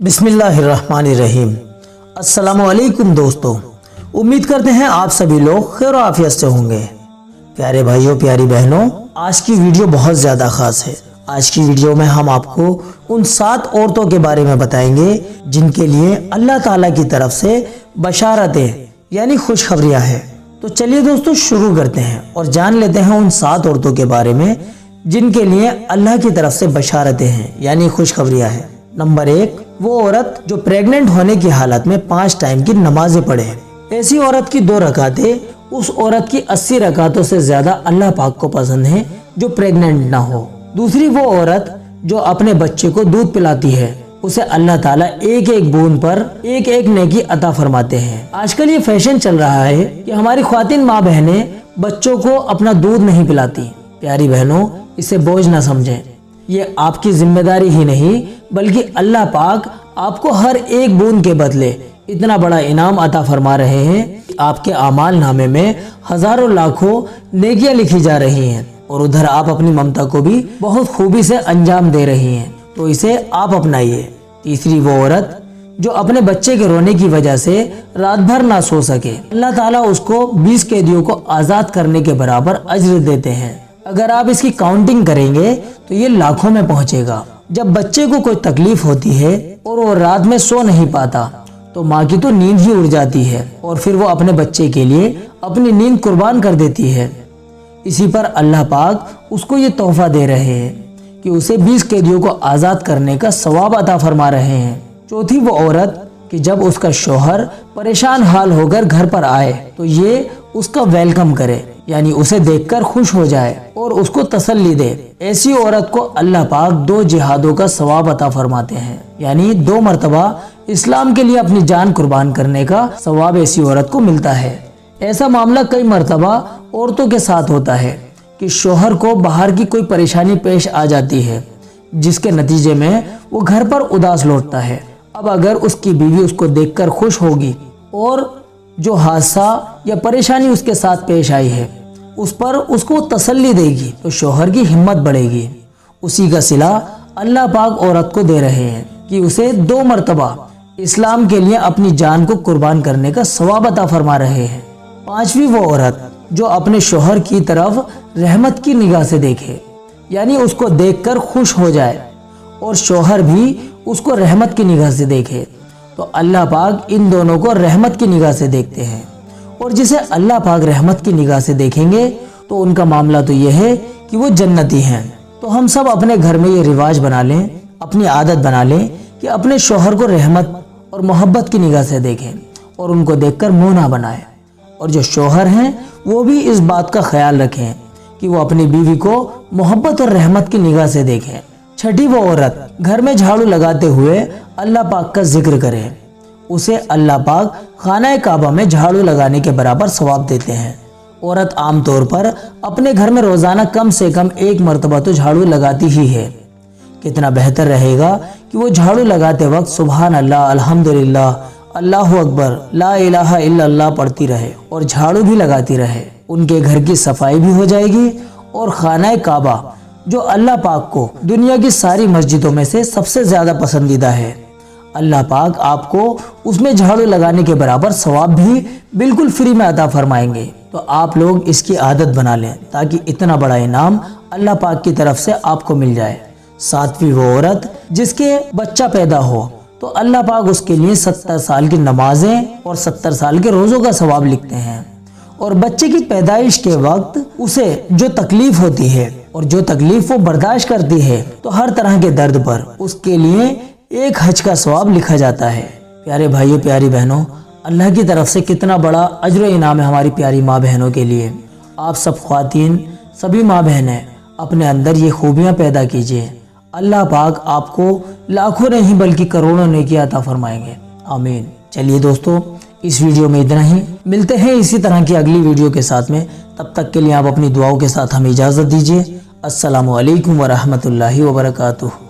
बिस्मिल्लाहिर्रहमानिर्रहीम। अस्सलामुअलैकुम दोस्तों, उम्मीद करते हैं आप सभी लोग खैर आफियत से होंगे। प्यारे भाइयों प्यारी बहनों, आज की वीडियो बहुत ज़्यादा ख़ास है। आज की वीडियो में हम आपको उन 7 औरतों के बारे में बताएंगे जिनके लिए अल्लाह ताला की तरफ से बशारतें यानी खुशखबरियाँ हैं। तो चलिए दोस्तों शुरू करते हैं और जान लेते हैं उन 7 औरतों के बारे में जिनके लिए अल्लाह की तरफ से बशारतें हैं यानी खुशखबरियाँ हैं। नंबर 1, वो औरत जो प्रेग्नेंट होने की हालत में 5 टाइम की नमाजें पढ़े। ऐसी औरत की 2 रकातें उस औरत की 80 रकातों से ज्यादा अल्लाह पाक को पसंद है जो प्रेग्नेंट ना हो। दूसरी, वो औरत जो अपने बच्चे को दूध पिलाती है, उसे अल्लाह ताला एक एक बूंद पर एक एक नेकी अता फरमाते हैं। आजकल ये फैशन चल रहा है कि हमारी ख्वातीन माँ बहनें बच्चों को अपना दूध नहीं पिलाती। प्यारी बहनों, इसे बोझ न समझें। ये आपकी जिम्मेदारी ही नहीं बल्कि अल्लाह पाक आपको हर एक बूंद के बदले इतना बड़ा इनाम अता फरमा रहे हैं। आपके आमाल नामे में हजारों लाखों नेकियां लिखी जा रही हैं और उधर आप अपनी ममता को भी बहुत खूबी से अंजाम दे रही हैं, तो इसे आप अपनाइए। तीसरी, वो औरत जो अपने बच्चे के रोने की वजह से रात भर ना सो सके, अल्लाह ताला उसको 20 कैदियों को आजाद करने के बराबर अज्र देते हैं। अगर आप इसकी काउंटिंग करेंगे तो ये लाखों में पहुंचेगा। जब बच्चे को कोई तकलीफ होती है और वो रात में सो नहीं पाता तो माँ की तो नींद ही उड़ जाती है और फिर वो अपने बच्चे के लिए अपनी नींद कुर्बान कर देती है। इसी पर अल्लाह पाक उसको ये तोहफा दे रहे हैं कि उसे 20 कैदियों को आजाद करने का सवाब अता फरमा रहे हैं। चौथी, वो औरत कि जब उसका शौहर परेशान हाल होकर घर पर आए तो ये उसका वेलकम करे यानी उसे देखकर खुश हो जाए और उसको तसल्ली दे। ऐसी औरत को अल्लाह पाक 2 जिहादों का सवाब अता फरमाते हैं यानी 2 मरतबा इस्लाम के लिए अपनी जान कुर्बान करने का सवाब ऐसी औरत को मिलता है। ऐसा मामला कई मरतबा औरतों के साथ होता है कि शौहर को बाहर की कोई परेशानी पेश आ जाती है जिसके नतीजे में वो घर पर उदास लौटता है। अब अगर उसकी बीवी उसको देखकर खुश होगी और जो हादसा या परेशानी उसके साथ पेश आई है उस पर उसको तसल्ली देगी तो शौहर की हिम्मत बढ़ेगी। उसी का सिला अल्लाह पाक औरत को दे रहे हैं कि उसे 2 मरतबा इस्लाम के लिए अपनी जान को कुर्बान करने का सवाब अता फरमा रहे हैं। 5वीं, वो औरत जो अपने शौहर की तरफ रहमत की निगाह से देखे यानी उसको देखकर खुश हो जाए और शौहर भी उसको रहमत की निगाह से देखे, तो अल्लाह पाक इन दोनों को रहमत की निगाह से देखते हैं। और जिसे अल्लाह पाक रहमत की निगाह से देखेंगे तो उनका मामला तो यह है कि वो जन्नती हैं। तो हम सब अपने घर में ये रिवाज बना लें, अपनी आदत बना लें कि अपने शौहर को रहमत और मोहब्बत की निगाह से देखें और उनको देखकर मुंह ना बनाएं। और जो शौहर हैं वो भी इस बात का ख्याल रखें कि वो अपनी बीवी को मोहब्बत और रहमत की निगाह से देखें। 6ठी, वो औरत घर में झाड़ू लगाते हुए अल्लाह पाक का जिक्र करे, उसे अल्लाह पाक खाना काबा में झाड़ू लगाने के बराबर सवाब देते हैं। औरत आमतौर पर अपने घर में रोजाना कम से कम 1 मरतबा तो झाड़ू लगाती ही है। कितना बेहतर रहेगा कि वो झाड़ू लगाते वक्त सुभान अल्लाह, अल्हम्दुलिल्लाह, अल्लाहु अकबर, ला इलाहा इल्लल्लाह पढ़ती रहे और झाड़ू भी लगाती रहे। उनके घर की सफाई भी हो जाएगी और खाना काबा जो अल्लाह पाक को दुनिया की सारी मस्जिदों में से सबसे ज्यादा पसंदीदा है, अल्लाह पाक आपको उसमें झाड़ू लगाने के बराबर सवाब भी बिल्कुल फ्री में अता फरमाएंगे। तो आप लोग इसकी आदत बना लें ताकि इतना बड़ा इनाम अल्लाह पाक की तरफ से आपको मिल जाए। 7वीं, वो औरत जिसके बच्चा पैदा हो तो अल्लाह पाक उसके लिए 70 साल की नमाजें और 70 साल के रोजों का सवाब लिखते हैं। और बच्चे की पैदाइश के वक्त उसे जो तकलीफ होती है और जो तकलीफ वो बर्दाश्त करती है तो हर तरह के दर्द पर उसके लिए 1 हज का सवाब लिखा जाता है। प्यारे भाइयों प्यारी बहनों, अल्लाह की तरफ से कितना बड़ा अज्र इनाम है हमारी प्यारी माँ बहनों के लिए। आप सब ख्वातीन, सभी माँ बहनें अपने अंदर ये खूबियाँ पैदा कीजिए। अल्लाह पाक आपको लाखों नहीं बल्कि करोड़ों नेकी अता फरमाएंगे। आमीन। चलिए दोस्तों, इस वीडियो में इतना ही। मिलते हैं इसी तरह की अगली वीडियो के साथ में। तब तक के लिए आप अपनी दुआओं के साथ हमें इजाज़त दीजिए। अस्सलामु अलैकुम व रहमतुल्लाहि व बरकातुहू।